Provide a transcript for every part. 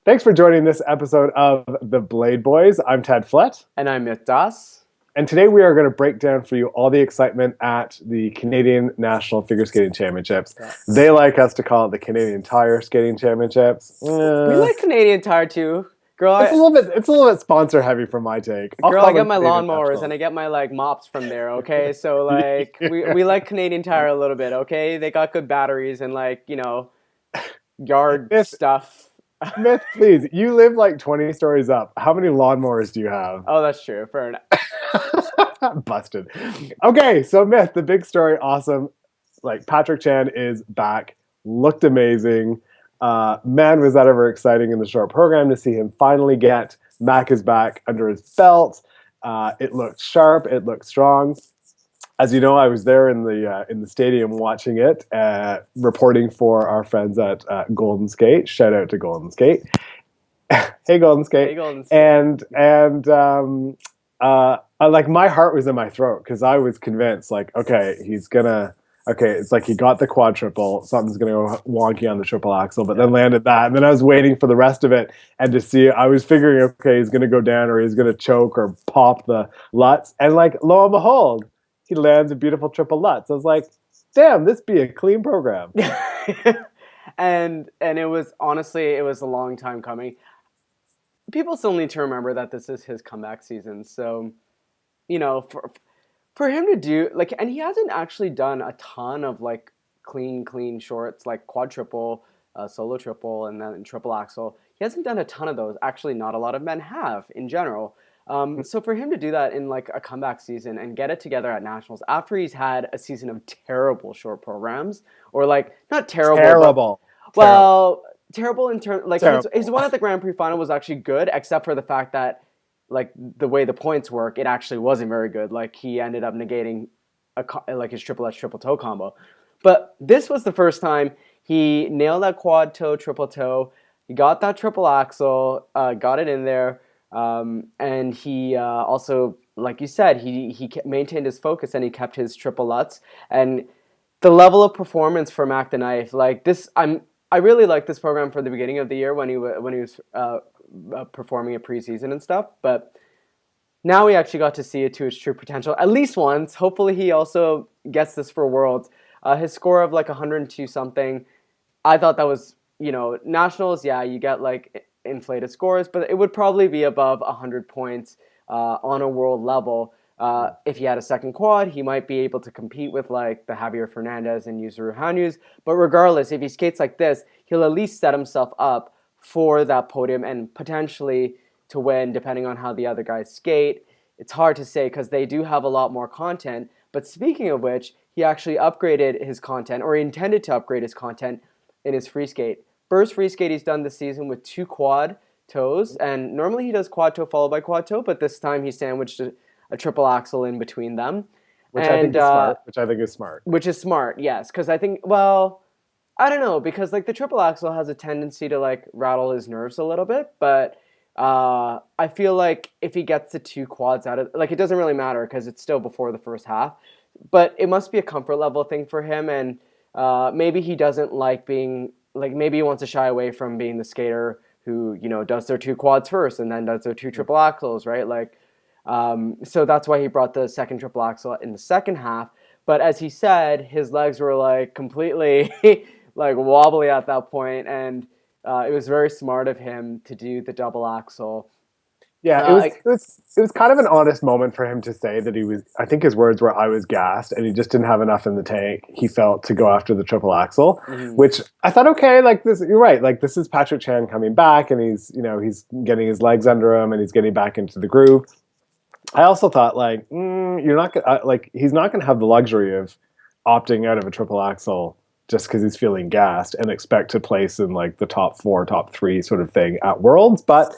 Thanks for joining this episode of The Blade Boys. I'm Ted Flett. And I'm Myth Das. And today we are going to break down for you all the excitement at the Canadian National Figure Skating Championships. Yeah. They like us to call it the Canadian Tire Skating Championships. We like Canadian Tire too. Girl, It's a little bit sponsor heavy for my take. I get my lawnmowers and I get my mops from there, okay? So we like Canadian Tire a little bit, okay? They got good batteries and yard stuff. Myth, please. You live like 20 stories up. How many lawnmowers do you have? Oh, that's true. Fair enough. Busted. Okay, so Myth, the big story, awesome. Like Patrick Chan is back, looked amazing. Man, was that ever exciting in the short program to see him finally get Mac is back under his belt. It looked sharp, it looked strong. As you know, I was there in the stadium watching it, reporting for our friends at Golden Skate. Shout out to Golden Skate. Hey, Golden Skate. Hey, Golden Skate. Like my heart was in my throat because I was convinced, like, it's like he got the quad triple, something's gonna go wonky on the triple axle, but then landed that, and then I was waiting for the rest of it, and to see, I was figuring, okay, he's gonna go down or he's gonna choke or pop the Lutz, and like lo and behold, he lands a beautiful triple Lutz. I was like, damn, this be a clean program. and it was honestly, it was a long time coming. People still need to remember that this is his comeback season, so for him to do and he hasn't actually done a ton of clean shorts like quad triple, solo triple, and then triple axle. He hasn't done a ton of those. Actually, not a lot of men have in general. So for him to do that in a comeback season and get it together at nationals after he's had a season of terrible short programs, or not terrible. Terrible in terms his one at the Grand Prix final was actually good, except for the fact that the way the points work, it actually wasn't very good. He ended up negating his triple S triple toe combo. But this was the first time he nailed that quad toe, triple toe. He got that triple axle, got it in there. And he also, like you said, he maintained his focus and he kept his triple Lutz. And the level of performance for Mac the Knife, I really liked this program for the beginning of the year when he was performing a preseason and stuff, but now we actually got to see it to its true potential at least once. Hopefully he also gets this for Worlds. His score of 102 something, I thought that was, nationals, yeah, you get inflated scores, but it would probably be above 100 points on a world level. If he had a second quad, he might be able to compete with the Javier Fernandez and Yuzuru Hanus, but regardless, if he skates like this, he'll at least set himself up for that podium and potentially to win, depending on how the other guys skate. It's hard to say because they do have a lot more content. But speaking of which, he actually upgraded his content, or he intended to upgrade his content in his free skate. First free skate he's done this season with 2 quad toes, and normally he does quad toe followed by quad toe, but this time he sandwiched a triple axle in between them. Which I think is smart. Which is smart, yes, because I think, I don't know, because the triple axle has a tendency to rattle his nerves a little bit, but I feel if he gets the 2 quads out of it doesn't really matter because it's still before the first half, but it must be a comfort level thing for him, and maybe he doesn't like being maybe he wants to shy away from being the skater who does their 2 quads first and then does their 2 triple axles, right? So that's why he brought the second triple axle in the second half. But as he said, his legs were completely wobbly at that point, and it was very smart of him to do the double axle. Yeah, it was kind of an honest moment for him to say that he was, I think his words were, I was gassed, and he just didn't have enough in the tank, he felt, to go after the triple axle, which I thought, okay, this, you're right, this is Patrick Chan coming back, and he's getting his legs under him, and he's getting back into the groove. I also thought, you're not gonna, he's not going to have the luxury of opting out of a triple axle just because he's feeling gassed and expect to place in the top 4, top 3 sort of thing at Worlds. But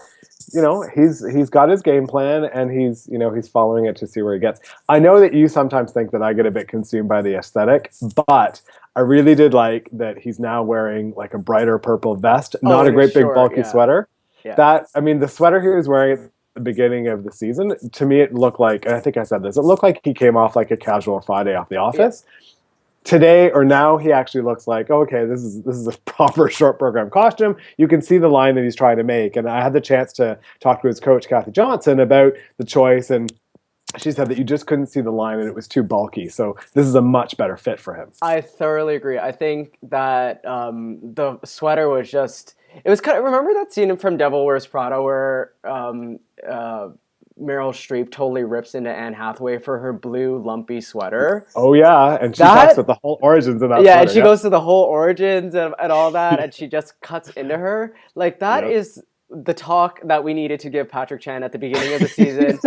he's got his game plan, and he's following it to see where he gets. I know that you sometimes think that I get a bit consumed by the aesthetic, but I really did like that he's now wearing a brighter purple vest, not a great big bulky sweater. Yeah. The sweater he was wearing at the beginning of the season, to me it looked like, and I think I said this, it looked like he came off a casual Friday off the office. today or now he actually looks like, oh, okay, this is a proper short program costume. You can see the line that he's trying to make. And I had the chance to talk to his coach, Kathy Johnson, about the choice, and she said that you just couldn't see the line and it was too bulky. So this is a much better fit for him. I thoroughly agree. I think that the sweater was just. It was kind of. Remember that scene from Devil Wears Prada where Meryl Streep totally rips into Anne Hathaway for her blue lumpy sweater. Oh yeah, and she talks about the whole origins of that Yeah, sweater. and she goes to the whole origins and all that, and she just cuts into her. Like that Yep. is the talk that we needed to give Patrick Chan at the beginning of the season.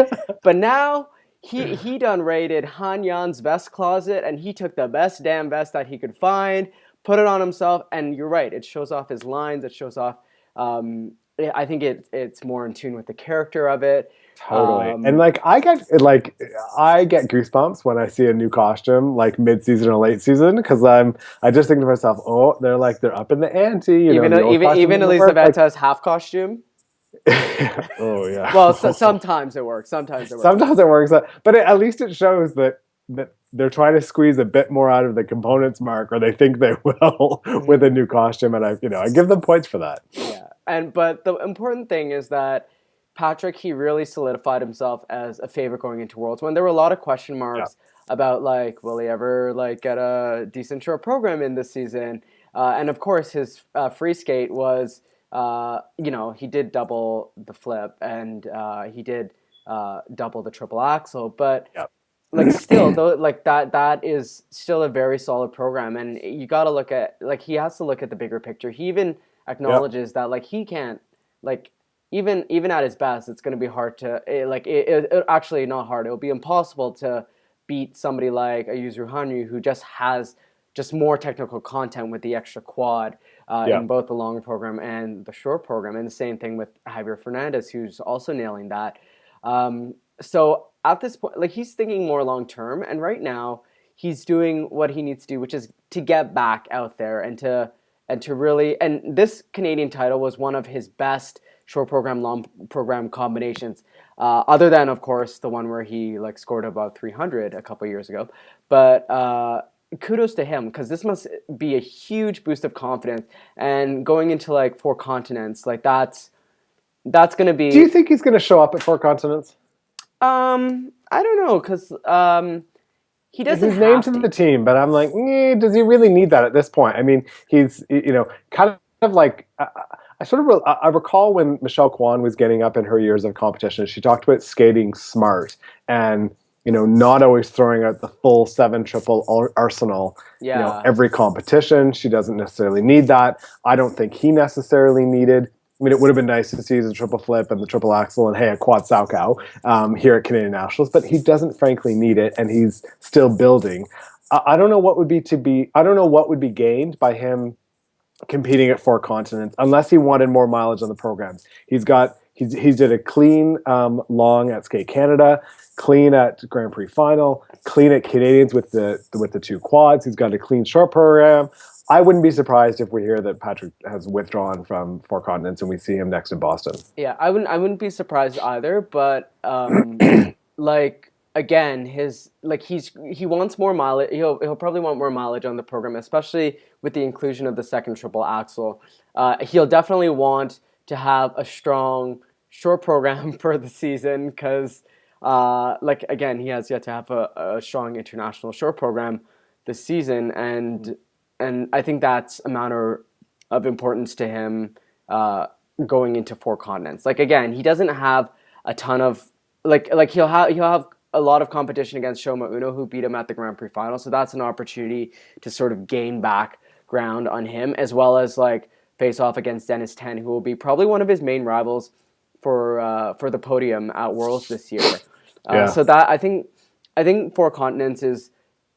But now he done raided Han Yan's vest closet, and he took the best damn vest that he could find, put it on himself, and you're right, it shows off his lines. It shows off. I think it's more in tune with the character of it. Totally. And I get goosebumps when I see a new costume like mid-season or late season, because I just think to myself, oh, they're up in the ante, even Elisavetta's half costume. Oh yeah. Well, sometimes it works. Sometimes it works, but at least it shows that they're trying to squeeze a bit more out of the components, Mark, or they think they will with a new costume, and I give them points for that. Yeah, but the important thing is that Patrick, he really solidified himself as a favorite going into Worlds when there were a lot of question marks about will he ever get a decent short program in this season, and of course his free skate was. He did double the flip and he did double the triple axel, but still though, that is still a very solid program, and you got to look at he has to look at the bigger picture. He even acknowledges that he can't even at his best, it's going to be hard to actually not hard. It'll be impossible to beat somebody like a Yuzuru Hanyu who just has more technical content with the extra quad in both the long program and the short program. And the same thing with Javier Fernandez, who's also nailing that. So at this point, he's thinking more long term. And right now, he's doing what he needs to do, which is to get back out there and to really. And this Canadian title was one of his best short program, long program combinations. Other than, of course, the one where he scored about 300 a couple years ago. But kudos to him, because this must be a huge boost of confidence, and going into four continents, that's going to be. Do you think he's going to show up at four continents? I don't know, because he doesn't. He's named to the team, but I'm does he really need that at this point? I mean, he's kind of I recall when Michelle Kwan was getting up in her years of competition, she talked about skating smart and not always throwing out the full 7 triple arsenal. Every competition. She doesn't necessarily need that. I don't think he necessarily needed. I mean, it would have been nice to see the triple flip and the triple axel and a quad Salchow here at Canadian Nationals, but he doesn't frankly need it, and he's still building. I don't know what would be gained by him competing at 4 continents unless he wanted more mileage on the programs. He's did a clean long at Skate Canada, clean at Grand Prix final, clean at Canadians with the 2 quads. He's got a clean short program. I wouldn't be surprised if we hear that Patrick has withdrawn from 4 continents and we see him next in Boston. Yeah, I wouldn't be surprised either, but again, he wants more mileage. He'll probably want more mileage on the program, especially with the inclusion of the second triple axel. He'll definitely want to have a strong short program for the season, because again, he has yet to have a strong international short program this season, and I think that's a matter of importance to him going into 4 continents. Again, he doesn't have a ton of he'll have a lot of competition against Shoma Uno, who beat him at the Grand Prix final, so that's an opportunity to sort of gain back ground on him, as well as face off against Dennis Ten, who will be probably one of his main rivals for the podium at Worlds this year. So that I think 4 continents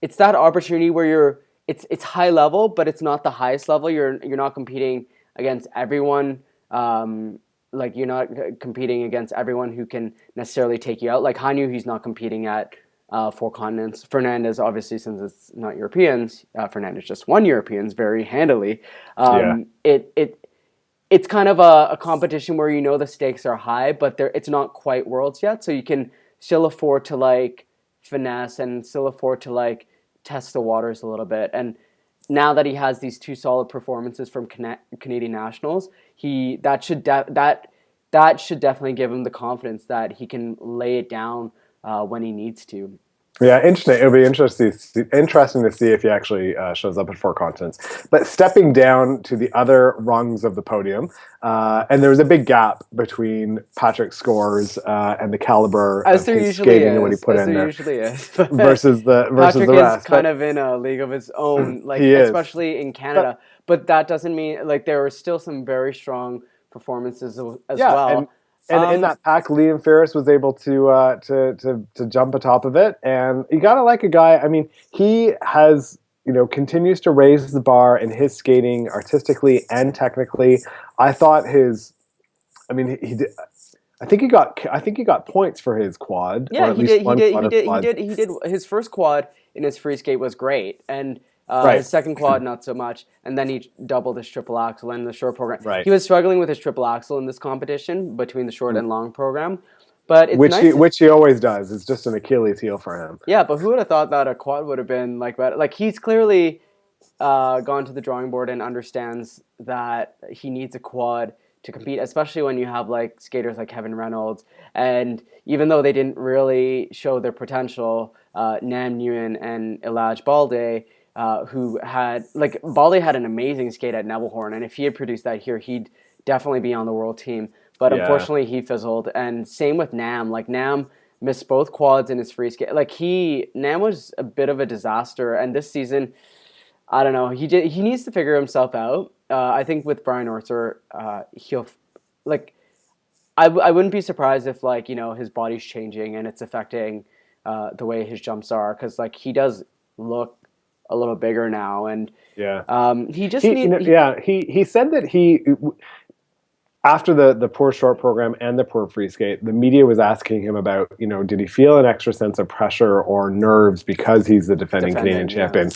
it's that opportunity where it's high level, but it's not the highest level. You're not competing against everyone. You're not competing against everyone who can necessarily take you out. Hanyu, he's not competing at 4 continents. Fernandez, obviously, since it's not Europeans, Fernandez just won Europeans very handily. It's kind of a competition where the stakes are high, but it's not quite Worlds yet, so you can still afford to finesse and still afford to test the waters a little bit. And now that he has these two solid performances from Canadian nationals, that should definitely give him the confidence that he can lay it down when he needs to. Yeah, interesting. It'll be interesting to see if he actually shows up at Four Continents. But stepping down to the other rungs of the podium, and there was a big gap between Patrick's scores and the caliber As of there his usually skating and what he is, put as in there there usually is. versus the Patrick is rest. kind But of in a league of his own, like he is. especially in But Canada. But that doesn't mean like there were still some very strong performances as yeah, and well. in that pack, Liam Ferris was able to jump atop of it, and you gotta like a guy. I mean, he has continues to raise the bar in his skating artistically and technically. I thought his, I mean, he did. I think he got points for his quad, or Yeah, at he least did. He one did. quad He of did. He quad. did. He did. His first quad in his free skate was great, and Right, his second quad not so much. And then he doubled his triple axel in the short program. right. He was struggling with his triple axel in this competition between the short and long program, but it's Which nice. he always does. It's just an Achilles heel for him. Yeah, but who would have thought that a quad would have been like better? Like he's clearly gone to the drawing board and understands that he needs a quad to compete, especially when you have like skaters like Kevin Reynolds. And even though they didn't really show their potential, Nam Nguyen and Elaj Balde, who had like Balde had an amazing skate at Nebelhorn, and if he had produced that here, he'd definitely be on the world team. But Yeah, unfortunately, he fizzled. And same with Nam. Like Nam missed both quads in his free skate. Like Nam was a bit of a disaster. And this season, I don't know. He needs to figure himself out. I think with Brian Orser, he'll like. I wouldn't be surprised if like his body's changing and it's affecting the way his jumps are because like he does look a little bigger now and yeah. he just He, need. yeah. He said that after the poor short program and the poor free skate, the media was asking him about, did he feel an extra sense of pressure or nerves because he's the defending Canadian Yeah. champion?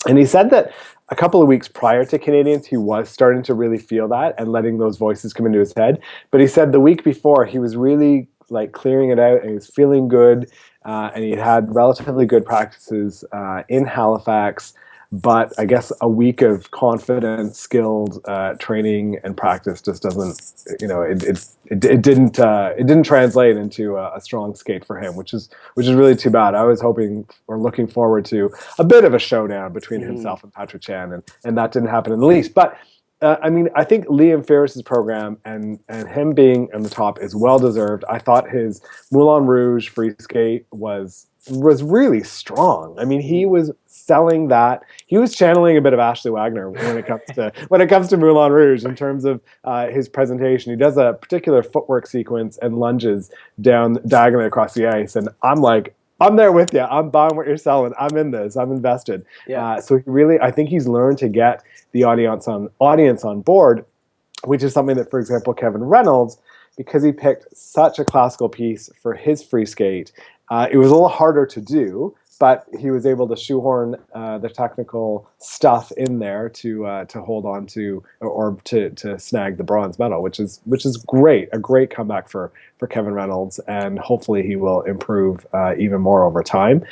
And he said that a couple of weeks prior to Canadians, he was starting to really feel that and letting those voices come into his head. But he said the week before, he was really like clearing it out and he was feeling good. And he had relatively good practices in Halifax. But I guess a week of confident, skilled training and practice just doesn't, it didn't translate into a strong skate for him, which is really too bad. I was hoping or looking forward to a bit of a showdown between himself and Patrick Chan, and that didn't happen in the least. But I mean, I think Liam Ferris's program and him being on the top is well deserved. I thought his Moulin Rouge free skate was really strong. I mean, he was selling that. He was channeling a bit of Ashley Wagner when it comes to Moulin Rouge in terms of his presentation. He does a particular footwork sequence and lunges down diagonally across the ice, and I'm like, I'm there with you. I'm buying what you're selling. I'm in this. I'm invested. Yeah. So he really, I think he's learned to get the audience on board, which is something that, for example, Kevin Reynolds, because he picked such a classical piece for his free skate, it was a little harder to do, but he was able to shoehorn the technical stuff in there to hold on to or to snag the bronze medal, which is great, a great comeback for Kevin Reynolds, and hopefully he will improve even more over time.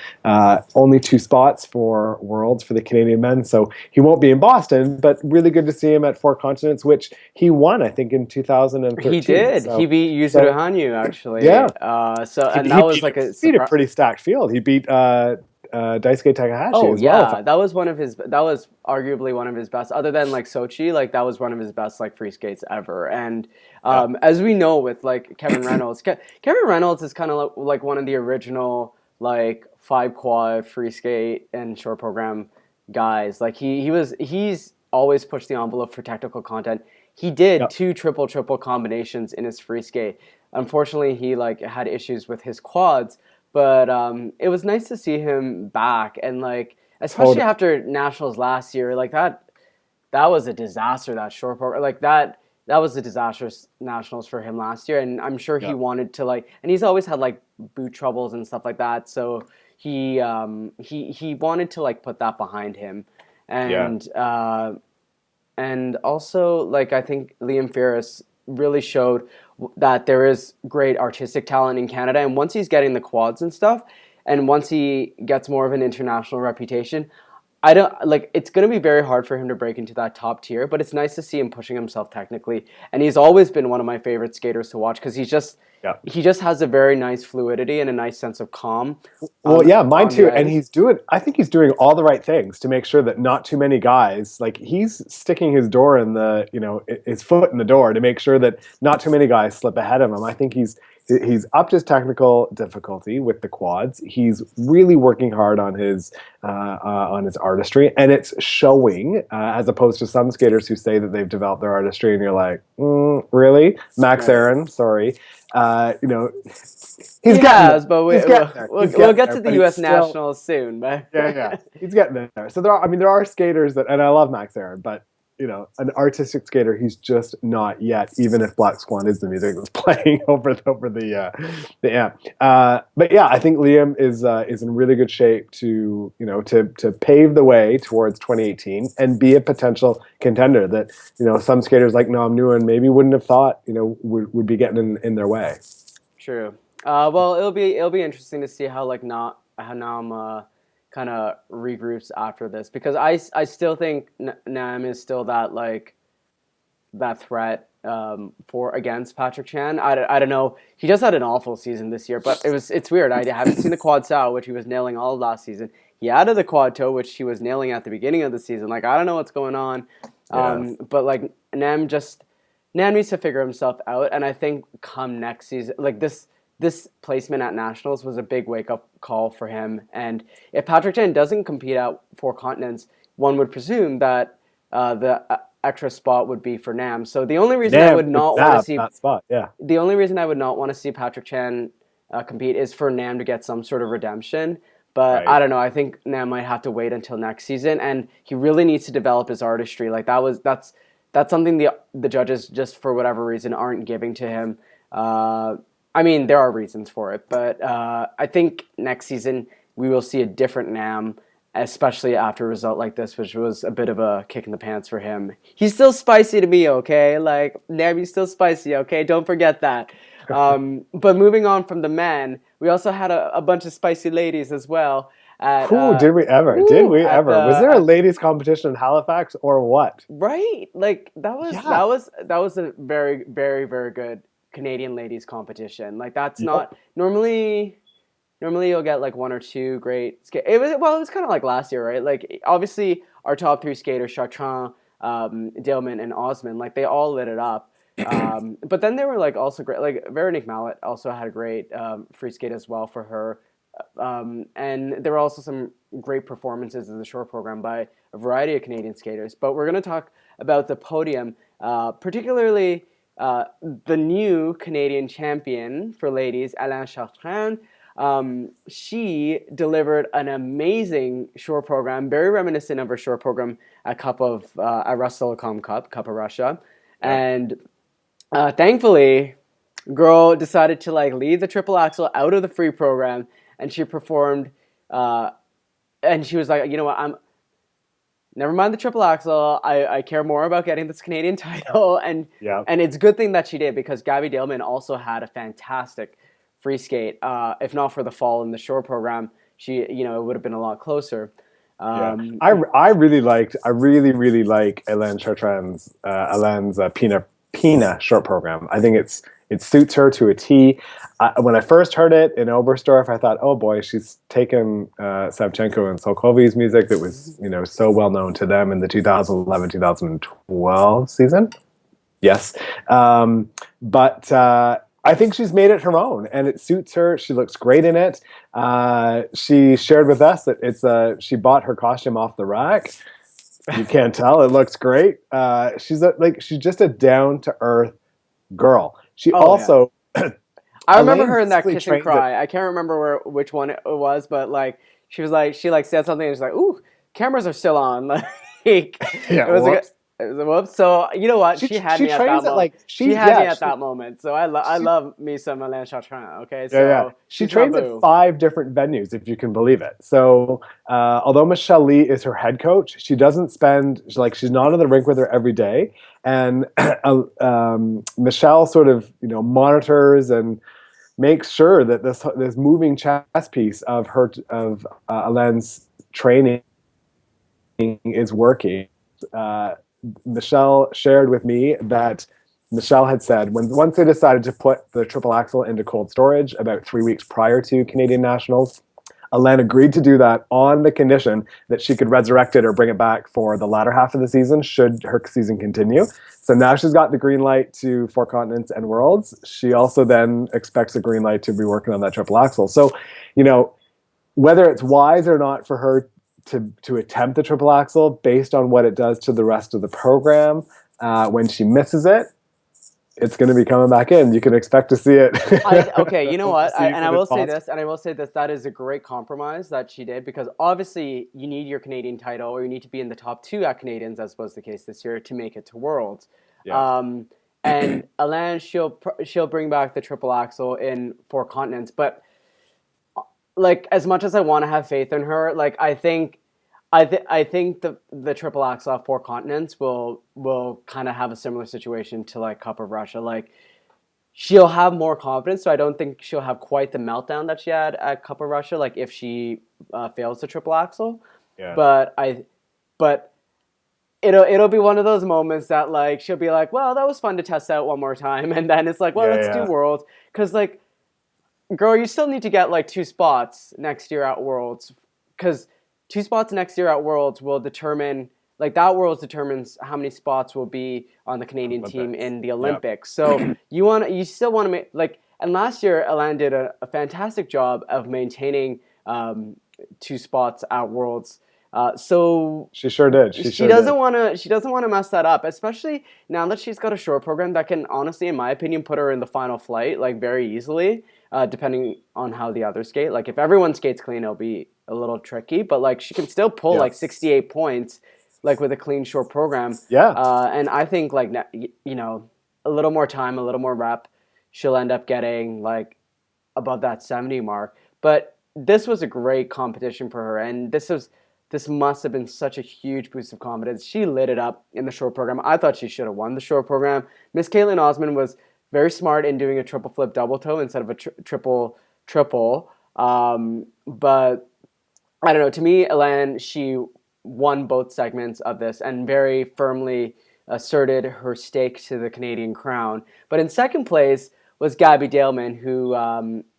Only 2 spots for Worlds for the Canadian men, so he won't be in Boston, but really good to see him at Four Continents, which he won, I think, in 2013. He did. So, He beat Yuzuru Hanyu actually. Yeah. That was like a he beat a surprise. pretty stacked field. He beat Daisuke Takahashi Oh as well. yeah, that was one of his. That was arguably one of his best, other than like Sochi. Like that was one of his best like free skates ever. And as we know with like Kevin Reynolds, Kevin Reynolds is kind of like one of the original like 5 quad free skate and short program guys. Like he's always pushed the envelope for technical content. He did 2 triple combinations in his free skate. Unfortunately, he like had issues with his quads. But it was nice to see him back, and like especially after nationals last year, like that was a disaster. That short program, like that was a disastrous nationals for him last year, and I'm sure he wanted to like, and he's always had like boot troubles and stuff like that. So he wanted to like put that behind him, and and also like I think Liam Ferris really showed that there is great artistic talent in Canada, and once he's getting the quads and stuff, and once he gets more of an international reputation, I don't like it's going to be very hard for him to break into that top tier, but it's nice to see him pushing himself technically. And he's always been one of my favorite skaters to watch because Yeah. he just has a very nice fluidity and a nice sense of calm Well, yeah, mine on the too. And ice. I think he's doing all the right things to make sure that not too many guys, like he's sticking his door in the, his foot in the door to make sure that not too many guys slip ahead of him. I think he's upped his technical difficulty with the quads. He's really working hard on his artistry, and it's showing. As opposed to some skaters who say that they've developed their artistry, and you're like, really, Max Right. Aaron, sorry, you know, He he's getting there. has, but He's getting there. we'll He's getting get there, to the but U.S. he's still, Nationals soon. But yeah, he's getting there. So there are skaters that, and I love Max Aaron, but an artistic skater, he's just not yet. Even if Black Swan is the music that's playing over the amp. But yeah, I think Liam is in really good shape to to pave the way towards 2018 and be a potential contender that some skaters like Nam Nguyen maybe wouldn't have thought would be getting in their way. true. Well, it'll be interesting to see how how Nam kind of regroups after this because I still think Nam is still that threat for against Patrick Chan. I don't know. He just had an awful season this year, but it's weird. I haven't seen the quad sao, which he was nailing all of last season. He added the quad toe, which he was nailing at the beginning of the season. Like I don't know what's going on, but like Nam needs to figure himself out, and I think come next season, like this placement at Nationals was a big wake-up call for him. And if Patrick Chan doesn't compete at four continents, one would presume that the extra spot would be for Nam. So the only reason I would not want to see that spot, yeah. the only reason I would not want to see Patrick Chan compete is for Nam to get some sort of redemption. But Right. I don't know. I think Nam might have to wait until next season, and he really needs to develop his artistry. Like that's something the judges just for whatever reason aren't giving to him. I mean, there are reasons for it, but I think next season we will see a different Nam, especially after a result like this, which was a bit of a kick in the pants for him. He's still spicy to me, okay? Like, Nam, he's still spicy, okay? Don't forget that. But moving on from the men, we also had a bunch of spicy ladies as well. Who did we ever? Did we At ever? Was there a ladies competition in Halifax or what? right? Like Yeah. that was a very very very good Canadian ladies competition. Like that's Yep. not normally you'll get like one or two great it was kind of like last year, right? Like obviously our top three skaters, Chartrand, Dillman, and Osman, like they all lit it up. But then they were like also great. Like Veronique Mallet also had a great free skate as well for her. And there were also some great performances in the short program by a variety of Canadian skaters. But we're going to talk about the podium, particularly the new Canadian champion for ladies, Alain Chartrand. She delivered an amazing short program, very reminiscent of her short program at Rus-Telecom Cup of Russia. Yeah. And thankfully, girl decided to like leave the triple axel out of the free program, and she performed. And she was like, you know what, never mind the triple axel. I care more about getting this Canadian title, and Yeah. it's a good thing that she did because Gabby Dillman also had a fantastic free skate. If not for the fall in the short program, it would have been a lot closer. Yeah. I really like Alain Chartrand's Alain's Pina short program. I think it suits her to a T. When I first heard it in Oberstdorf, I thought, oh boy, she's taken Savchenko and Solkovy's music that was so well known to them in the 2011-2012 season. Yes, but I think she's made it her own, and it suits her. She looks great in it. She shared with us that she bought her costume off the rack. You can't tell; it looks great. She's just a down to earth girl. She also. Yeah. I remember her in that basically kiss and cry. I can't remember which one it was, but like she said something and she's like, "Ooh, cameras are still on." Like Yeah, it was a whoops. So you know what? She had me at that moment. She had me at that moment. So I love me some Alain Chartrand. Okay, so she trains at 5 different venues, if you can believe it. So although Michelle Lee is her head coach, she doesn't she's not in the rink with her every day, and Michelle sort of monitors and makes sure that this moving chess piece of Alain's training is working. Uh, Michelle shared with me that Michelle had said once they decided to put the triple axel into cold storage about 3 weeks prior to Canadian Nationals, Alain agreed to do that on the condition that she could resurrect it or bring it back for the latter half of the season should her season continue. So now she's got the green light to Four Continents and Worlds. She also then expects a green light to be working on that triple axel. So, you know, whether it's wise or not for her to attempt the triple axel based on what it does to the rest of the program, when she misses it, it's going to be coming back in. You can expect to see it. Okay, you know what? I will say possible. this, and I will say this: that is a great compromise that she did, because obviously you need your Canadian title, or you need to be in the top two at Canadians, as was the case this year, to make it to Worlds. Yeah. And Alain, she'll bring back the triple axel in Four Continents, but like, as much as I want to have faith in her, like, I think the triple axel off Four Continents will kind of have a similar situation to like Cup of Russia. Like, she'll have more confidence, so I don't think she'll have quite the meltdown that she had at Cup of Russia. Like, if she fails the triple axel, Yeah. but it'll be one of those moments that like she'll be like, well, that was fun to test out one more time, and then it's like, well, Yeah. let's do Worlds, because like, girl, you still need to get like 2 spots next year at Worlds, because 2 spots next year at Worlds will determine, like, that Worlds determines how many spots will be on the Canadian team in the Olympics. Yep. So you still want to make, like, and last year Alain did a fantastic job of maintaining 2 spots at Worlds. So she sure did. She doesn't want to mess that up, especially now that she's got a short program that can honestly, in my opinion, put her in the final flight like very easily, depending on how the others skate. Like, if everyone skates clean, it'll be a little tricky, but like, she can still pull like 68 points like with a clean short program. Yeah. And I think, like, you know, a little more time, a little more rep, she'll end up getting like above that 70 mark. But this was a great competition for her, and this must have been such a huge boost of confidence. She lit it up in the short program. I thought she should have won the short program. Miss Caitlin Osmond was very smart in doing a triple flip double toe instead of a triple. But I don't know. To me, Alain, she won both segments of this and very firmly asserted her stake to the Canadian crown. But in second place was Gabby Daleman, who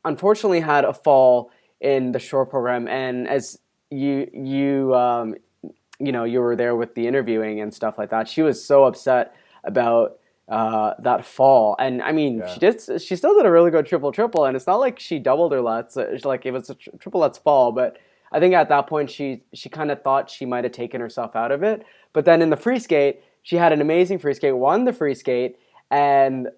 unfortunately had a fall in the short program. And as you know, you were there with the interviewing and stuff like that, she was so upset about that fall. And I mean, she still did a really good triple, and it's not like she doubled her lets. It's like, it was a triple lets fall, but I think at that point she kind of thought she might have taken herself out of it. But then in the free skate, she had an amazing free skate, won the free skate, and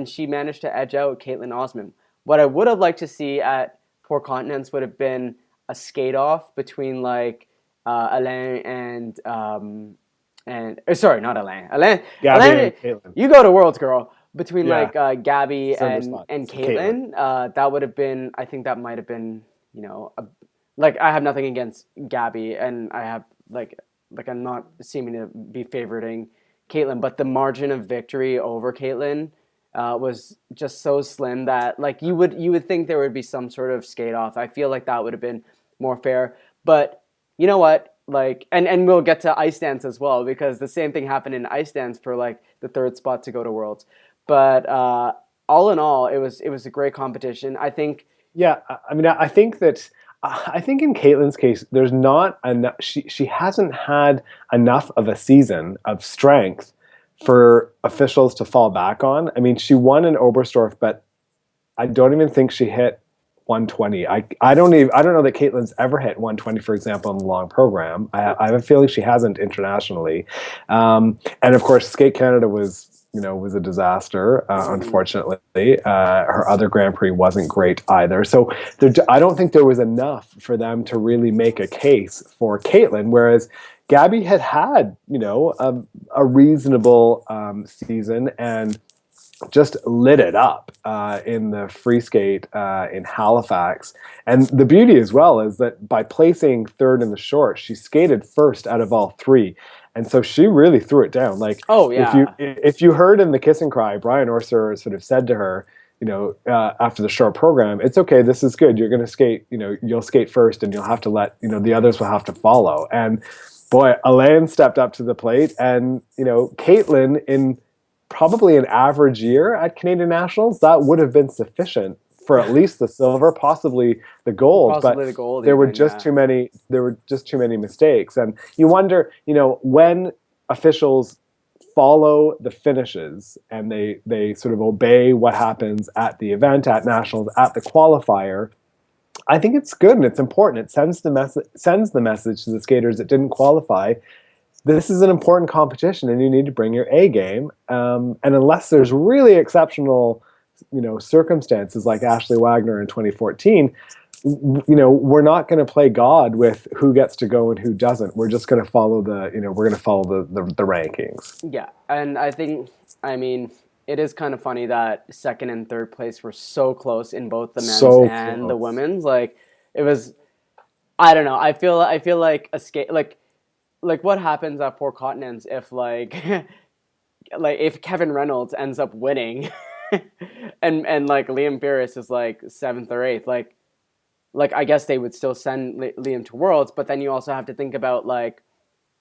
she managed to edge out Caitlin Osmond. What I would have liked to see at Four Continents would have been a skate off between like Alain and sorry, not Alain. Alain, you go to Worlds, girl. Between like Gabby and Caitlin, that would have been. I think that might have been. You know, like, I have nothing against Gabby, and I have like I'm not seeming to be favoriting Caitlin, but the margin of victory over Caitlin was just so slim that like you would think there would be some sort of skate off. I feel like that would have been more fair. But you know what? Like, and we'll get to ice dance as well, because the same thing happened in ice dance for like the third spot to go to Worlds. But all in all, it was a great competition. I think. Yeah, I mean, I think in Caitlin's case, there's not enough. She hasn't had enough of a season of strength for officials to fall back on. I mean, she won in Oberstdorf, but I don't even think she hit 120. I don't know that Caitlin's ever hit 120, for example, in the long program. I have a feeling she hasn't internationally. And of course, Skate Canada was a disaster, unfortunately. Her other Grand Prix wasn't great either. So I don't think there was enough for them to really make a case for Caitlin, whereas Gabby had a reasonable season and just lit it up in the free skate in Halifax. And the beauty as well is that by placing third in the short, she skated first out of all three. And so she really threw it down. Like, oh yeah, if you heard in the Kiss and Cry, Brian Orser sort of said to her, after the short program, it's okay. This is good. You're going to skate. You'll skate first, and you'll have to let the others will have to follow. And boy, Elaine stepped up to the plate, and Caitlin in probably an average year at Canadian Nationals, that would have been sufficient for at least the silver, possibly the gold. Possibly But the gold. there were Even, just yeah. too many. There were just too many mistakes, and you wonder, when officials follow the finishes and they sort of obey what happens at the event, at nationals, at the qualifier. I think it's good and it's important. It sends the message to the skaters that didn't qualify. This is an important competition, and you need to bring your A game. And unless there's really exceptional, circumstances like Ashley Wagner in 2014, we're not going to play God with who gets to go and who doesn't. We're just going to follow the rankings. Yeah, and I mean, it is kind of funny that second and third place were so close in both the men's and the women's. Like, it was, I don't know. I feel like a skate like what happens at Four Continents if like like if Kevin Reynolds ends up winning, and like Liam Ferris is like seventh or eighth, like I guess they would still send Liam to Worlds, but then you also have to think about like,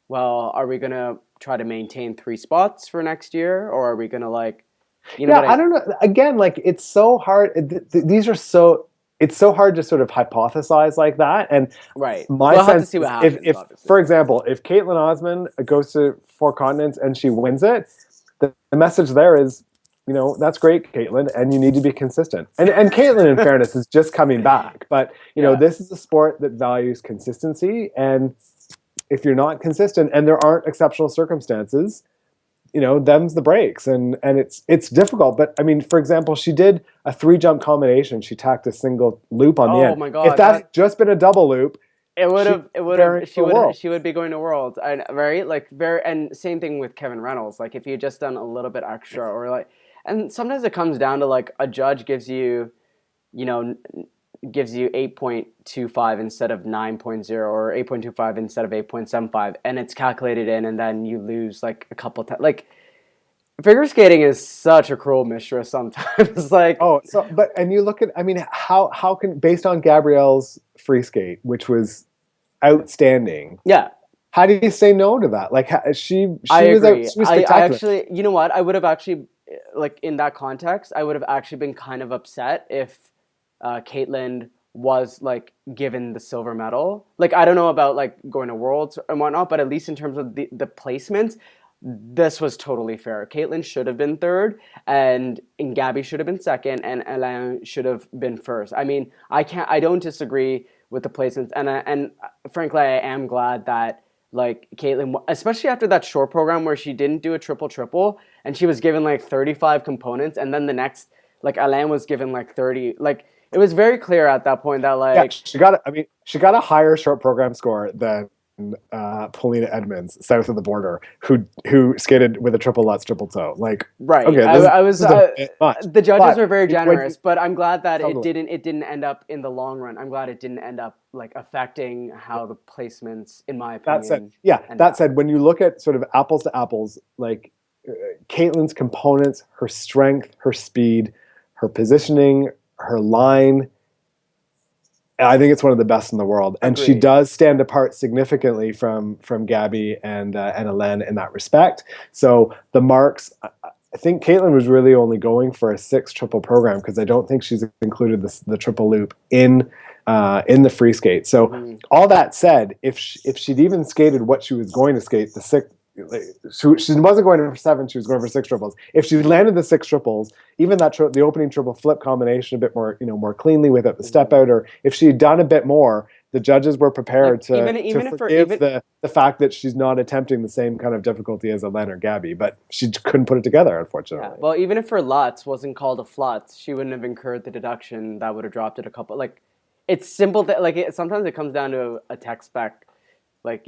well, are we gonna try to maintain 3 spots for next year, or are we gonna like, I don't know. Again, like it's so hard. It's so hard to sort of hypothesize like that. And right, my we'll have to sense see what is happens. if, Obviously, for example, if Caitlin Osman goes to Four Continents and she wins it, the message there is, that's great, Caitlin, and you need to be consistent. And Caitlin, in fairness, is just coming back. But this is a sport that values consistency, and if you're not consistent and there aren't exceptional circumstances, them's the breaks, and it's difficult. But I mean, for example, she did a 3-jump combination. She tacked a single loop on the oh end. my god, If that had just been a double loop, it would have World. she would be going to Worlds, and right, like very, and same thing with Kevin Reynolds. Like if you had just done a little bit extra, or like, and sometimes it comes down to like a judge gives you, you know, gives you 8.25 instead of 9.0, or 8.25 instead of 8.75, and it's calculated in, and then you lose like a couple times. Like figure skating is such a cruel mistress sometimes. Like, and you look at, I mean, how can, based on Gabrielle's free skate, which was outstanding, yeah, how do you say no to that? Like she I was agree. she was I spectacular. actually, you know what? I would have actually, like in that context, I would have actually been kind of upset if Caitlin was like given the silver medal. Like I don't know about like going to Worlds and whatnot, but at least in terms of the placements, this was totally fair. Caitlin should have been third, and Gabby should have been second, and Alain should have been first. I mean, I don't disagree with the placements, and frankly, I am glad that like Caitlin, especially after that short program where she didn't do a triple triple, and she was given like 35 components, and then the next, like Alain was given like 30. Like it was very clear at that point that like she got a higher short program score than Paulina Edmonds south of the border, who skated with a triple Lutz triple toe. Like, right, okay, the judges were very generous, but I'm glad that totally. it didn't end up in the long run. I'm glad it didn't end up like affecting how the placements, in my opinion. That said, when you look at sort of apples to apples, like Caitlin's components, her strength, her speed, her positioning, her line, I think it's one of the best in the world, and Agreed. She does stand apart significantly from Gabby and Hélène in that respect. So the marks, I think Caitlin was really only going for a 6 triple program, because I don't think she's included the triple loop in the free skate. So all that said, if she'd even skated what she was going to skate, the 6. She wasn't going for 7, she was going for 6 triples. If she landed the 6 triples, even that the opening triple flip combination a bit more, more cleanly without the step out, or if she had done a bit more, the judges were prepared to forgive the fact that she's not attempting the same kind of difficulty as Hélène or Gabby, but she couldn't put it together, unfortunately. Yeah. Well, even if her Lutz wasn't called a flutz, she wouldn't have incurred the deduction that would have dropped it a couple. Like, it's simple that sometimes it comes down to a tech spec, like,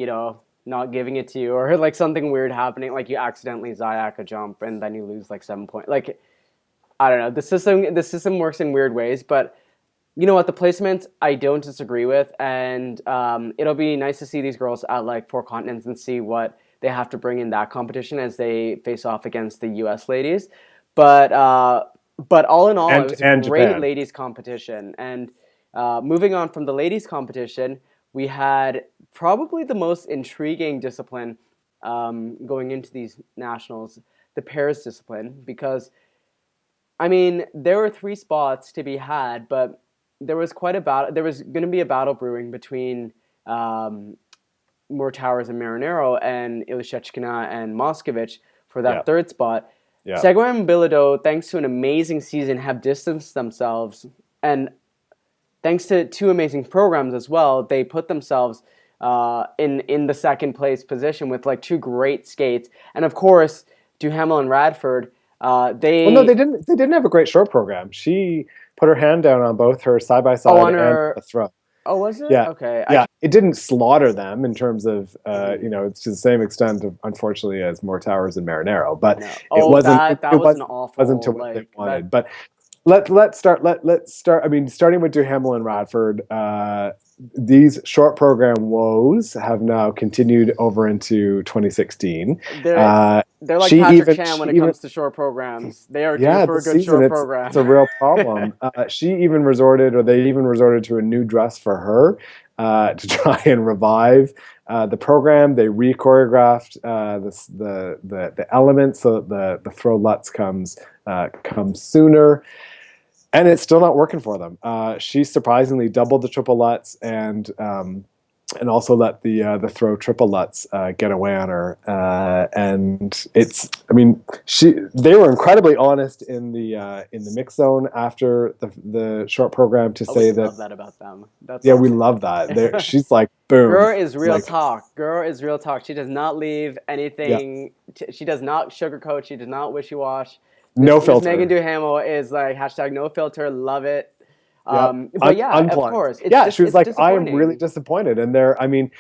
not giving it to you, or like something weird happening, like you accidentally Zayak a jump and then you lose like 7 points. Like, I don't know. The system works in weird ways, but you know what? The placements I don't disagree with, and it'll be nice to see these girls at like Four Continents and see what they have to bring in that competition as they face off against the U.S. ladies. But But all in all, it was a and great Japan. ladies competition. And moving on from the ladies competition, we had probably the most intriguing discipline going into these nationals, the pairs discipline, because I mean there were three spots to be had, but there was quite a battle. There was going to be a battle brewing between um, More Towers and Marinero and Ilishechkina and Moskovich for Yeah, that third spot. yeah. Seguin and Bilodeau, thanks to an amazing season, have distanced themselves, and thanks to two amazing programs as well, they put themselves in the second place position with like two great skates, and of course, Duhamel and Radford. Well, no, They they didn't have a great short program. She put her hand down on both her side by oh side on and her the throw. oh was it Yeah, okay I yeah. It didn't slaughter them in terms of, mm, it's to the same extent, of, unfortunately, as More Towers and Marinero, but no it oh wasn't. that It was an wasn't to awful what they like that wanted. But let's start. I mean, starting with Duhamel and Radford, these short program woes have now continued over into 2016. they're Uh, they're like she Patrick even Chan when she it even comes to short programs. They are due yeah, for a this good season short it's program. a real problem. She even resorted, or they even resorted to a new dress for her to try and revive the program. They re-choreographed the elements so that the throw lutz comes sooner, and it's still not working for them. She surprisingly doubled the triple lutz and also let the throw triple lutz get away on her. And it's, I mean, they were incredibly honest in the mix zone after the short program to Oh, we say that, love that about them. That's yeah, we awesome. love that. She's like, boom, Girl is real like, talk. Girl is real talk. She does not leave yeah, anything. She does not sugarcoat. She does not wishy wash. no Miss Megan filter. Duhamel is like hashtag no filter. Love it. Yep. But yeah, of Unplugged. course, Yeah, she was it's like, I am really disappointing. disappointed. And there, I mean,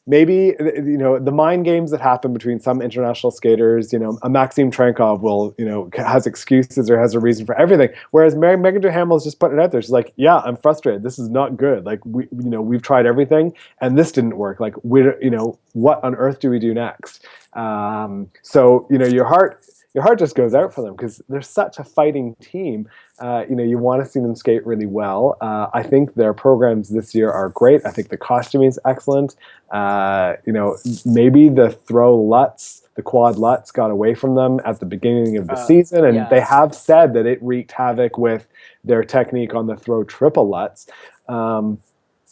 maybe, the mind games that happen between some international skaters, a Maxim Trankov will, has excuses or has a reason for everything. Whereas Megan Duhamel is just putting it out there. She's like, yeah, I'm frustrated. This is not good. Like, we've tried everything and this didn't work. Like, what on earth do we do next? So, your heart just goes out for them because they're such a fighting team. You want to see them skate really well. I think their programs this year are great. I think the costuming is excellent. Maybe the throw lutz, the quad lutz, got away from them at the beginning of the season, and they Yes. have said that it wreaked havoc with their technique on the throw triple lutz.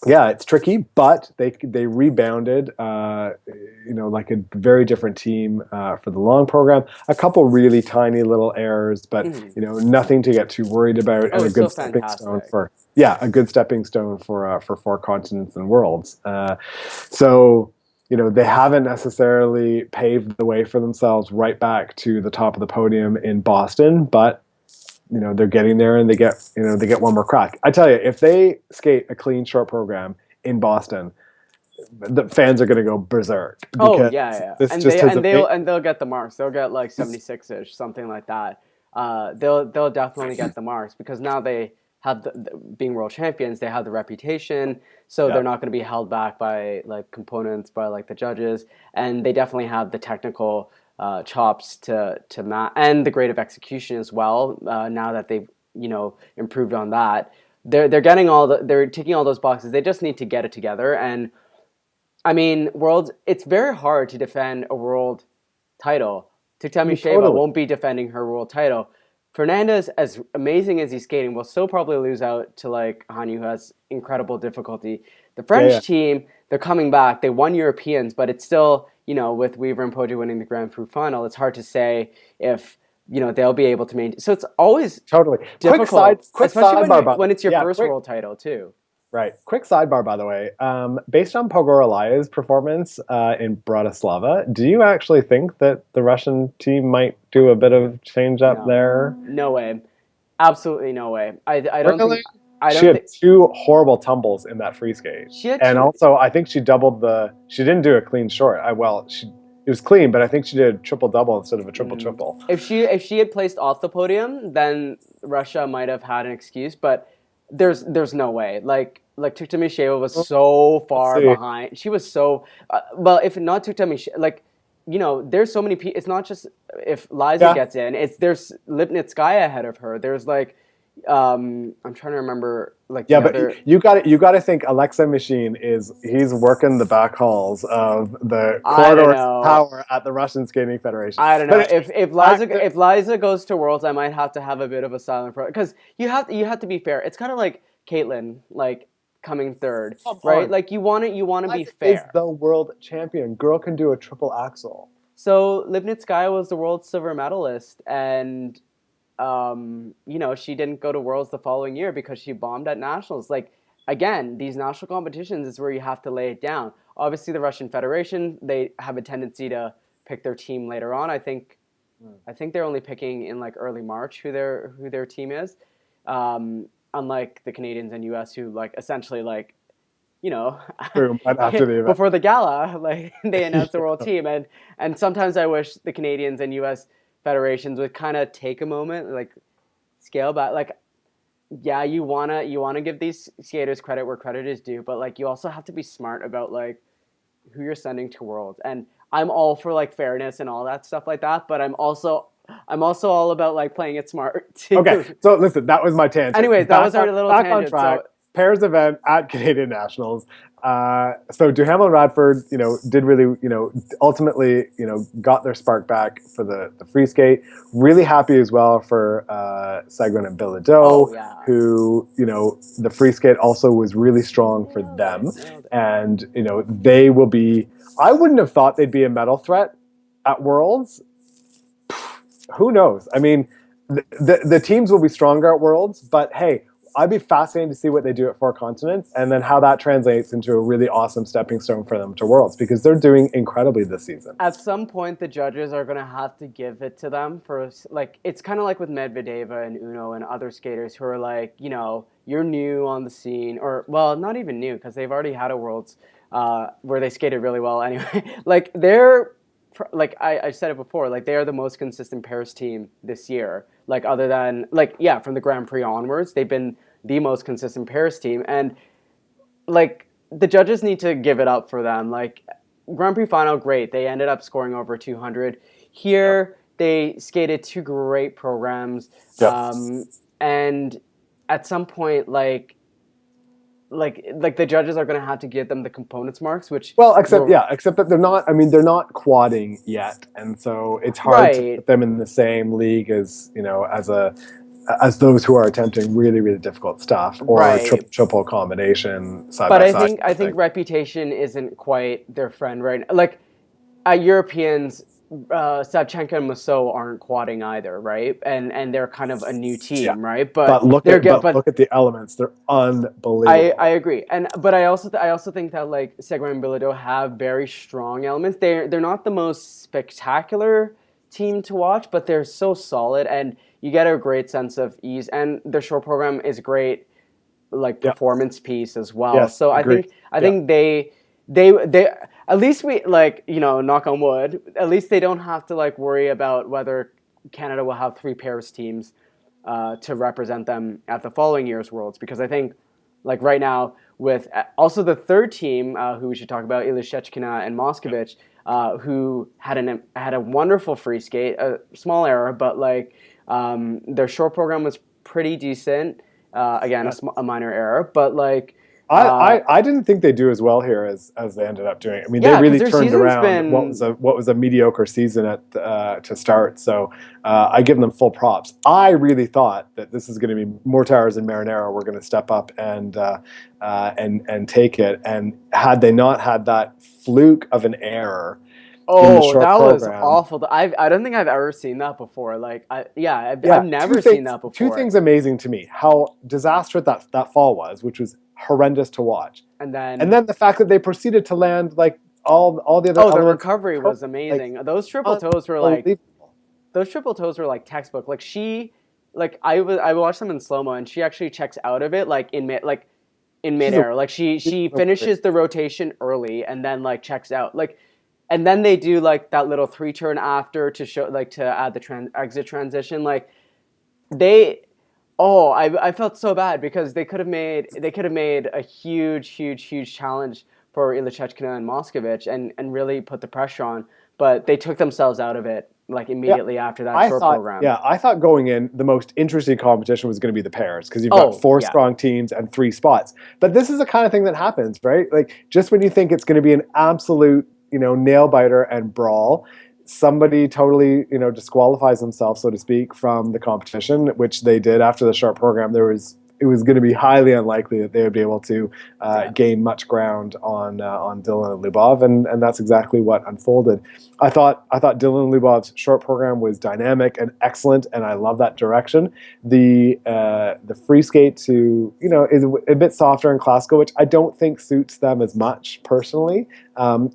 Yeah, it's tricky, but they rebounded, like a very different team for the long program. A couple really tiny little errors, but Mhm. nothing to get too worried about, Oh, and a it's still good stepping stone fantastic. for four continents and worlds. So they haven't necessarily paved the way for themselves right back to the top of the podium in Boston, but they're getting there, and they get one more crack. I tell you, if they skate a clean short program in Boston, the fans are going to go berserk Oh because yeah, yeah, this and just they has and a they'll big. and they'll get the marks. They'll get like 76ish, something like that. They'll definitely get the marks because now they have being world champions. They have the reputation, so Yeah, they're not going to be held back by like components by like the judges, and they definitely have the technical chops and the grade of execution as well. Now that they've improved on that, they're ticking all those boxes. They just need to get it together and I mean, it's very hard to defend a world title. Tuktamisheva totally. won't be defending her world title. Fernandez, as amazing as he's skating, will still probably lose out to like Hanyu, who has incredible difficulty. The Yeah, yeah. French team, they're coming back. They won Europeans, but it's still, with Weaver and Poggi winning the Grand Prix final, it's hard to say if they'll be able to maintain. So it's always Totally. difficult, Quick especially sidebar, by when it's your yeah, first quick. world title too. Right. Quick sidebar, by the way. Based on Pogorelaya's performance in Bratislava, do you actually think that the Russian team might do a bit of change up No, there? no way. Absolutely no way. I don't Really? think I She don't had think two horrible tumbles in that free skate, she had and two. also I think she doubled the. She didn't do a clean short. She it was clean, but I think she did a triple double instead of a triple Mm. triple. If she had placed off the podium, then Russia might have had an excuse. But there's no way. Like Tuktamisheva was Well, so let's far see. behind. She was so well. If not Tuktamisheva, like there's so many people. It's not just if Liza Yeah, gets in. There's Lipnitskaya ahead of her. There's like, I'm trying to remember like yeah, the but other. you got to think Alexa Machine he's working the back halls of the I don't corridors of know. power at the Russian Skating Federation. I don't But know anyways, if back to Liza goes to Worlds, I might have to have a bit of a silent pro because you have to be fair. It's kind of like Caitlyn like coming third, come right? on. Like you want to be Liza is fair. the world champion. Girl can do a triple axel. So Lipnitskaya was the world silver medalist, and she didn't go to Worlds the following year because she bombed at nationals. Like again, these national competitions is where you have to lay it down. Obviously, the Russian Federation they have a tendency to pick their team later on. I think they're only picking in like early March who their team is. Unlike the Canadians and U.S. who like essentially like you know True, but after the event. before the gala like they announce the world team and sometimes I wish the Canadians and U.S. federations would kind of take a moment like scale back like yeah you wanna give these skaters credit where credit is due but like you also have to be smart about like who you're sending to Worlds. And I'm all for like fairness and all that stuff like that, but I'm also all about like playing it smart Okay, too. so listen, that was my tangent. Anyways, that was our little Back on tangent. track. So Pairs event at Canadian Nationals. So Duhamel and Radford, did really, ultimately, got their spark back for the free skate. Really happy as well for Seguin and oh Bilodeau, yeah. who, the free skate also was really strong for Nailed it. them. Nailed it. And, they will be, I wouldn't have thought they'd be a medal threat at Worlds. Who knows? I mean, the teams will be stronger at Worlds, but hey, I'd be fascinated to see what they do at Four Continents and then how that translates into a really awesome stepping stone for them to Worlds because they're doing incredibly this season. At some point, the judges are gonna have to give it to them for like it's kind of like with Medvedeva and Uno and other skaters who are like you're new on the scene or well not even new because they've already had a Worlds where they skated really well anyway. Like they're like I said it before, like they are the most consistent pairs team this year. Like other than like yeah, from the Grand Prix onwards, they've been the most consistent pairs team, and like the judges need to give it up for them. Like Grand Prix final, great. They ended up scoring over 200. Yep. Here they skated two great programs, Yep. and at some point, like the judges are going to have to give them the components marks, which Well, were except that they're not. I mean, they're not quadding yet, and so it's hard to right. put them in the same league as as those who are attempting really really difficult stuff or Right. triple combination side But by I side think kind I of thing. think reputation isn't quite their friend right now. Like Europeans, Savchenko and Musso aren't quadding either, right? And they're kind of a new Yeah, team, right? But they're good. but But look at the elements; they're I unbelievable. agree, but I also think that like Seguin and Bilodeau have very strong elements. They're not the most spectacular team to watch, but they're so solid, and you get a great sense of ease. And their short program is great like Yeah. performance piece as well. Yes. So I Agreed. think I Yeah. think they at least we like knock on wood. At least they don't have to like worry about whether Canada will have three pairs teams to represent them at the following year's Worlds because I think like right now with also the third team who we should talk about Ilishechkina and Moskovich who had a wonderful free skate, a small error, but like their short program was pretty decent. Again, Yeah. a minor error, but like, uh, I didn't think they do as well here as they ended up doing. I mean, they yeah, because really their turned season's around been what was a mediocre season at to start. So I give them full props. I really thought that this is going to be Mortars and Marinero were going to step up and take it. And had they not had that fluke of an error in the oh, short that was program, awful. I don't think I've ever seen that before. Like, I've yeah, never seen that two before. things amazing to me: how disastrous that fall was, which was horrendous to watch, And and then, then the fact that they proceeded to land like all the other oh, the elements recovery was like amazing. Those triple toes were like textbook. Like I watched them in slow mo, and she actually checks out of it like in she's a midair. Like she's she a great, finishes the rotation early and then like checks out. Like and then they do like that little three turn after to show like to add the exit transition. Like they I felt so bad because they could have made a huge challenge for Ilishechkina and Moskovich and really put the pressure on. but they took themselves out of it like Yeah. immediately after that short program. Yeah, I thought going in, the most interesting competition was going to be the pairs because you've got Oh, four yeah. strong teams and three spots. But this is the kind of thing that happens, right? Like just when you think it's going to be an absolute, nail biter and brawl, somebody totally, disqualifies themselves, so to speak, from the competition, which they did after the short program. It was going to be highly unlikely that they would be able to Yeah. gain much ground on Dylan and Lubov, and that's exactly what unfolded. I thought Dylan Lubov's short program was dynamic and excellent, and I love that direction. The free skate is a bit softer and classical, which I don't think suits them as much personally.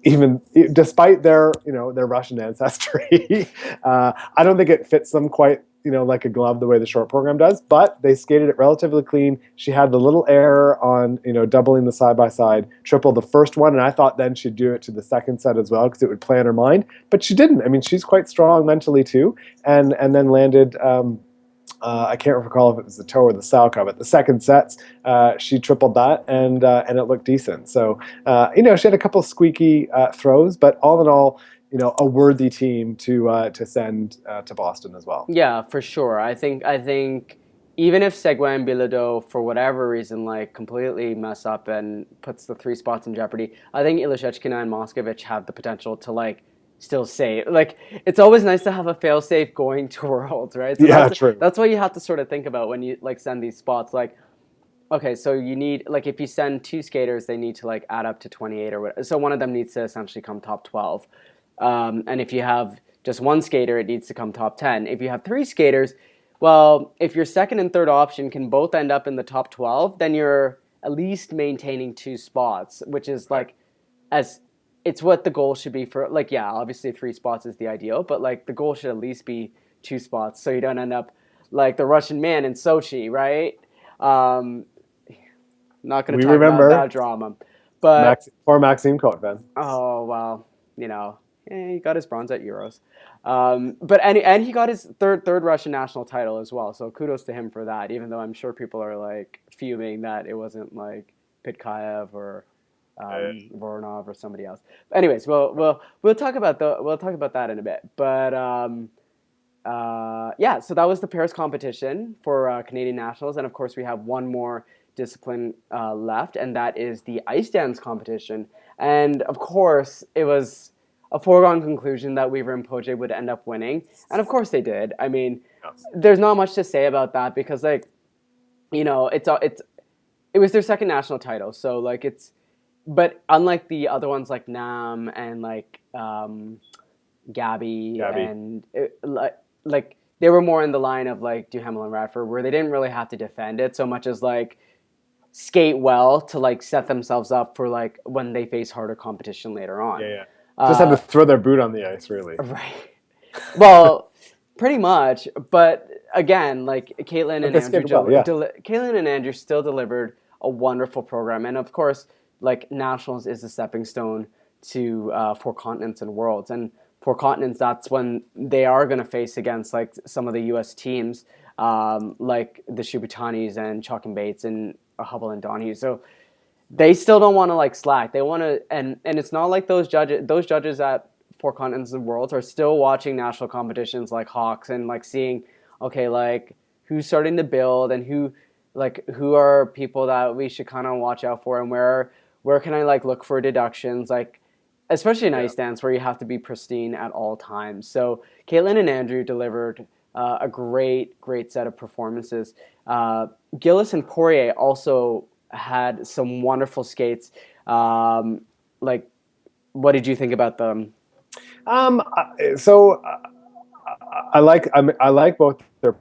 Even despite their Russian ancestry, I don't think it fits them quite like a glove the way the short program does, but they skated it relatively clean. She had the little error on, doubling the side-by-side triple the first one, and I thought then she'd do it to the second set as well because it would play in her mind, but she didn't. I mean, she's quite strong mentally too, and then landed, I can't recall if it was the toe or the salca, but the second sets, she tripled that, and it looked decent. So, she had a couple squeaky throws, but all in all, a worthy team to send to Boston as well. Yeah, for sure. I think even if Segua and Bilodeau, for whatever reason, like completely mess up and puts the three spots in jeopardy, I think Ilishechkina and Moskovich have the potential to like still save. Like it's always nice to have a failsafe going to Worlds, right? So Yeah, true. That's what you have to sort of think about when you like send these spots. Like, okay, so you need like if you send two skaters, they need to like add up to 28 or whatever. So one of them needs to essentially come top 12. And if you have just one skater, it needs to come top 10. If you have three skaters, well, if your second and third option can both end up in the top 12, then you're at least maintaining two spots, which is like as it's what the goal should be for like, yeah, obviously three spots is the ideal, but like the goal should at least be two spots so you don't end up like the Russian man in Sochi, right? Not going to talk about that drama. But poor Maxime Kotvin. Oh, well, he got his bronze at Euros. But and he got his third Russian national title as well. So kudos to him for that. Even though I'm sure people are like fuming that it wasn't like Pitkaev or Voronov or somebody else. But anyways, we'll talk about that in a bit. But yeah, so that was the pairs competition for Canadian nationals, and of course we have one more discipline left, and that is the ice dance competition. And of course, it was a foregone conclusion that Weaver and Poje would end up winning, and of course they did. I mean, there's not much to say about that because, like, it was their second national title, so like but unlike the other ones like Nam and like Gabby. And like they were more in the line of like Duhamel and Radford, where they didn't really have to defend it so much as like skate well to like set themselves up for like when they face harder competition later on. Yeah. Just had to throw their boot on the ice, really. Right. Well, pretty much. But again, like Caitlin and Andrew still delivered a wonderful program, and of course, like nationals is a stepping stone to Four Continents and Worlds. And Four Continents, that's when they are going to face against like some of the U.S. teams, like the Shubutanis and Chalk and Bates and Hubble and Donahue. So they still don't want to like slack. They want to, and it's not like those judges at Four Continents and Worlds are still watching national competitions like Hawks and like seeing, okay, like who's starting to build and who are people that we should kind of watch out for, and where can I like look for deductions, like especially in ice dance where you have to be pristine at all times. So Caitlin and Andrew delivered a great set of performances. Gillis and Poirier also had some wonderful skates. Like, what did you think about them? So I like both their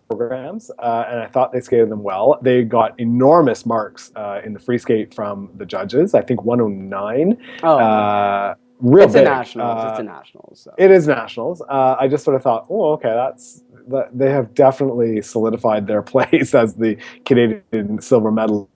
programs, and I thought they skated them well. They got enormous marks in the free skate from the judges. I think 109. Real it's big. It's a nationals. So. It is nationals. I just sort of thought, oh, okay, they have definitely solidified their place as the Canadian silver medal.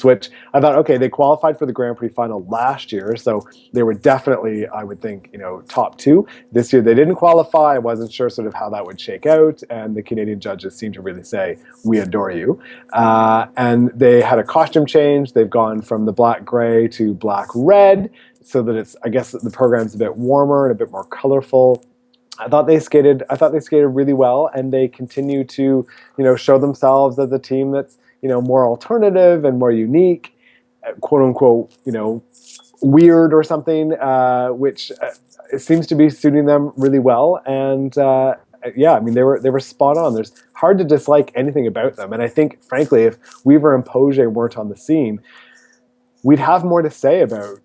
Which I thought, okay, they qualified for the Grand Prix final last year, so they were definitely, I would think, top two. This year they didn't qualify. I wasn't sure sort of how that would shake out, and the Canadian judges seemed to really say, we adore you. And they had a costume change. They've gone from the black-gray to black-red. so that it's, I guess the program's a bit warmer and a bit more colorful. I thought they skated really well, and they continue to, show themselves as a team that's, more alternative and more unique, quote unquote, weird or something, which it seems to be suiting them really well. And yeah, I mean, they were spot on. There's hard to dislike anything about them. And I think, frankly, if Weaver and Poirier weren't on the scene, we'd have more to say about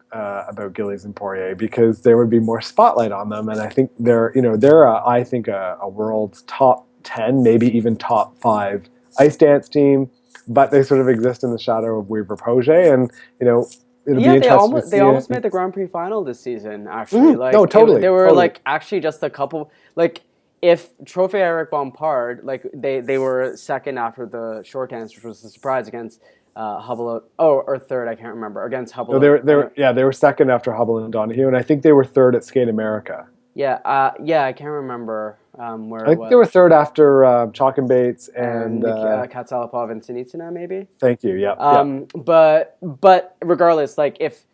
Gillies and Poirier, because there would be more spotlight on them. And I think they're a world's top 10, maybe even top 5 ice dance team, but they sort of exist in the shadow of Weaver Poirier, and it'll be Yeah, interesting to they see it. almost made the Grand Prix final this season. Actually, No, totally, there were totally. like actually just a couple. Like if Trophy Eric Bompard, like they were second after the short dance, which was a surprise against Hubble. Oh, or third, I can't remember, against No, Hubble. they were second after Hubble and Donahue, and I think they were third at Skate America. Yeah, yeah, I can't remember where I it think they was. were third after Chalk and Bates and And Katsalapov and Sinitsina maybe. thank you. Yeah, yeah. But regardless, like if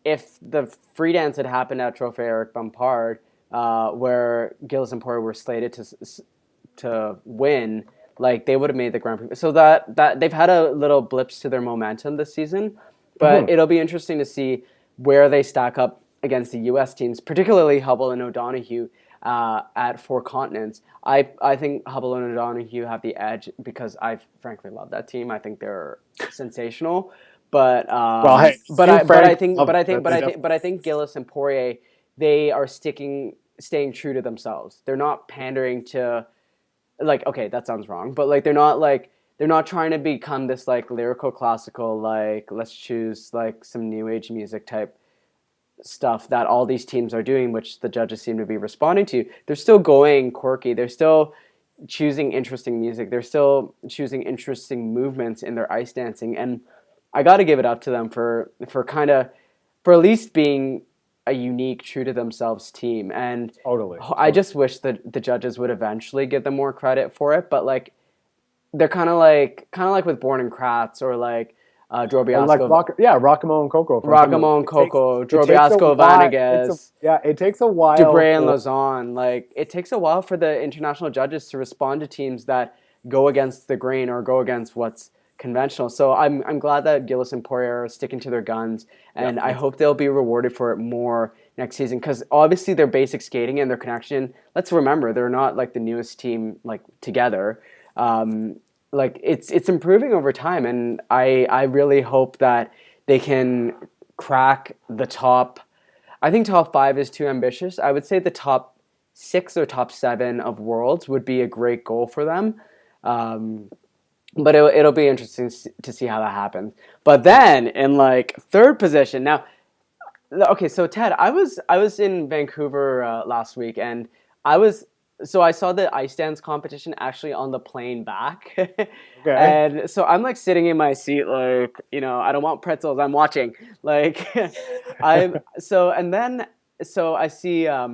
the free dance had happened at Trophy Eric Bompard, where Gillis and Poirier were slated to win, like they would have made the Grand Prix. So that they've had a little blips to their momentum this season, but it'll be interesting to see where they stack up against the U.S. teams, particularly Hubble and O'Donoghue at Four Continents. I think Hubble and O'Donoghue have the edge because I frankly love that team. I think they're sensational. But Well, hey, but you, I but I Frank, think love but I it. think They but I think Gillis and Poirier, they are staying true to themselves. They're not pandering to, like, okay, that sounds wrong, but like they're not trying to become this like lyrical classical, like let's choose like some new age music type stuff that all these teams are doing, which the judges seem to be responding to. They're still going quirky. They're still choosing interesting music. They're still choosing interesting movements in their ice dancing, and I got to give it up to them for kind of for at least being a unique, true to themselves team. And totally. I just wish that the judges would eventually give them more credit for it. But like they're kind of like with Born and Kratz or like Or like Drobiazko, Rockamo and Coco from Finland. Rakamon Coco, It takes a Drobiazko while. Vanagas, It takes a while Dubray and for. Lazon. Like it takes a while for the international judges to respond to teams that go against the grain or go against what's conventional. So I'm glad that Gillis and Poirier are sticking to their guns, and I hope they'll be rewarded for it more next season, because obviously their basic skating and their connection. Let's remember they're not like the newest team like together. Like it's improving over time, and I really hope that they can crack the top. I think top 5 is too ambitious. I would say the top 6 or top 7 of worlds would be a great goal for them. But it'll be interesting to see how that happens. But then in like third position now, okay. So Ted, I was in Vancouver last week, and I saw the ice dance competition actually on the plane back, Okay. and so I'm like sitting in my seat, like I don't want pretzels. I'm watching, like I'm so and then so I see uh,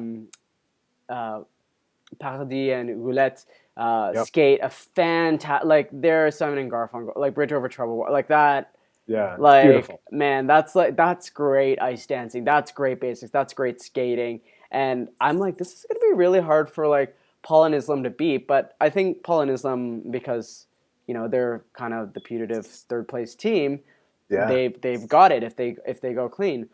Paradis and Roulette Yep. skate a fantastic, like they're Simon and Garfunkel, like Bridge Over Troubled Water, like that. Yeah. It's Like beautiful. man, that's great ice dancing. That's great basics. That's great skating. And I'm like, this is gonna be really hard for like Paul and Islam to beat. But I think Paul and Islam, because they're kind of the putative third place team, Yeah. they've got it if they go clean.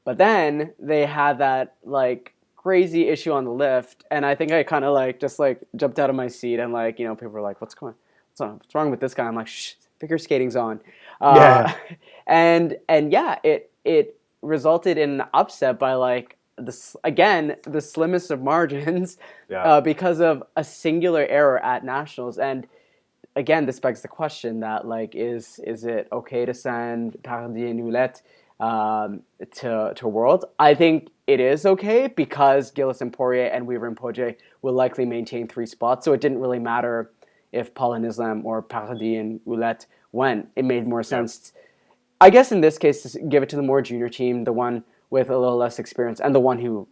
But then they had that like crazy issue on the lift, and I think I kind of like just like jumped out of my seat, and like people were like, what's wrong with this guy?" I'm like, "Shh, figure skating's on," Yeah. uh, and yeah, it resulted in an upset by like the slimmest of margins, Yeah. because of a singular error at nationals. And again, this begs the question that like, is it okay to send Paradis and Roulette to Worlds? I think it is okay, because Gillis and Poirier and Weaver and Poirier will likely maintain 3 spots, so it didn't really matter if Paul and Islam or Paradis and Roulette went. It made more Yeah. sense, I guess, in this case, to give it to the more junior team, the one with a little less experience, and the one who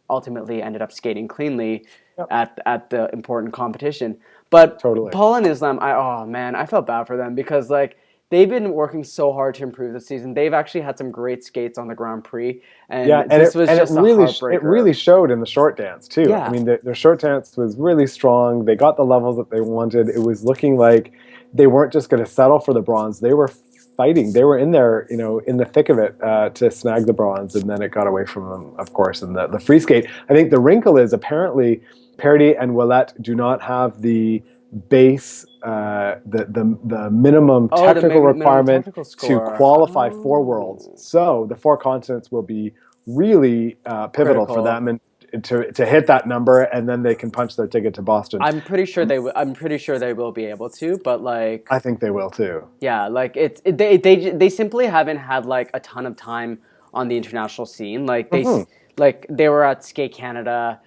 ultimately ended up skating cleanly Yep. at the important competition. But Totally. Paul and Islam, oh man, I felt bad for them, because like they've been working so hard to improve this season. They've actually had some great skates on the Grand Prix, Yeah, and this was it just a really heartbreaker. showed in the short dance too. I Yeah, mean, their short dance was really strong. They got the levels that they wanted. It was looking like they weren't just going to settle for the bronze. They were fighting. They were in there, in the thick of it to snag the bronze, and then it got away from them, of course. And the free skate. I think the wrinkle is apparently Parody and Willette do not have the base, the minimum the technical minimum requirement technical to score. qualify for Worlds. Oh, So the four continents will be really pivotal for critical. them, and to hit that number, and then they can punch their ticket to Boston. I'm pretty sure they. I'm pretty sure they will be able to, but like, I think they will too. yeah, like they simply haven't had like a ton of time on the international scene. Like Hmm. like they were at Skate Canada.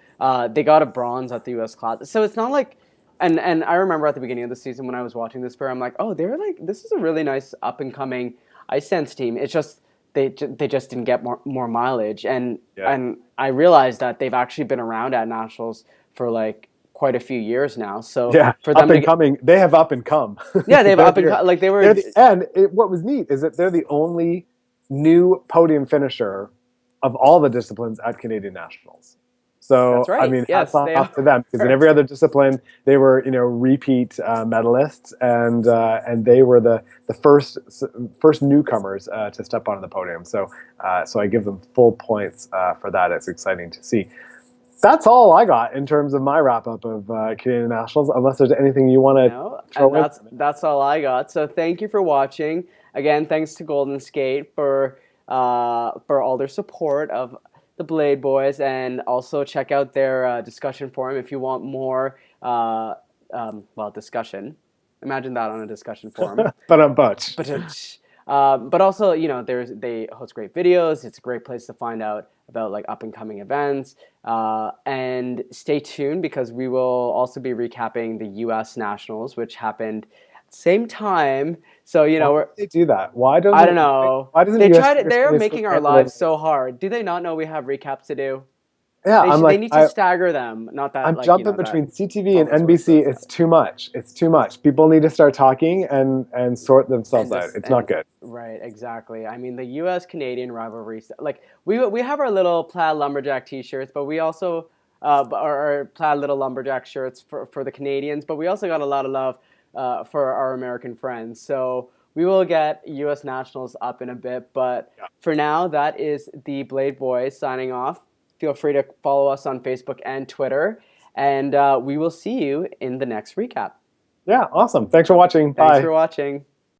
They got a bronze at the U.S. Class, so it's not like. And I remember at the beginning of the season when I was watching this pair, I'm like, oh, they're like this is a really nice up and coming ice dance team. It's just they just didn't get more mileage, Yeah. and I realized that they've actually been around at nationals for like quite a few years now. So Yeah, for up them to and get, coming. They have up and come. yeah, they've they're, up and they're, like they were. they're the, and what was neat is that they're the only new podium finisher of all the disciplines at Canadian Nationals. That's So, I right. mean, hats Yes, they off to them, because in are. every other discipline they were, repeat medalists, and they were the first newcomers to step onto the podium. So I give them full points for that. It's exciting to see. That's all I got in terms of my wrap up of Canadian Nationals. Unless there's anything you want to No, and throw in. that's all I got. So thank you for watching. Again, thanks to Golden Skate for all their support of the Blade Boys, and also check out their discussion forum if you want more discussion. Imagine that on a discussion forum. But I'm Butch. But also, they host great videos. It's a great place to find out about like up and coming events. And stay tuned because we will also be recapping the U.S. Nationals, which happened at the same time. So Why do they do that? Why I don't doesn't know. why doesn't They US try to. Figure They're Skating making our Canada? lives so hard. Do they not know we have recaps to do? Yeah, I'm They like need to stagger them. Not that I'm like jumping that between CTV and all this work NBC. goes It's too much. It's too much. People need to start talking and sort themselves and out. this It's not and good. right, exactly. I mean, the U.S. Canadian rivalry, like we have our little plaid lumberjack T-shirts, but we also our plaid little lumberjack shirts for the Canadians, but we also got a lot of love for our American friends. So we will get U.S. Nationals up in a bit, but Yeah. for now, that is the Blade Boys signing off. Feel free to follow us on Facebook and Twitter, and we will see you in the next recap. Yeah, awesome. Thanks for watching. Thanks Bye. for watching.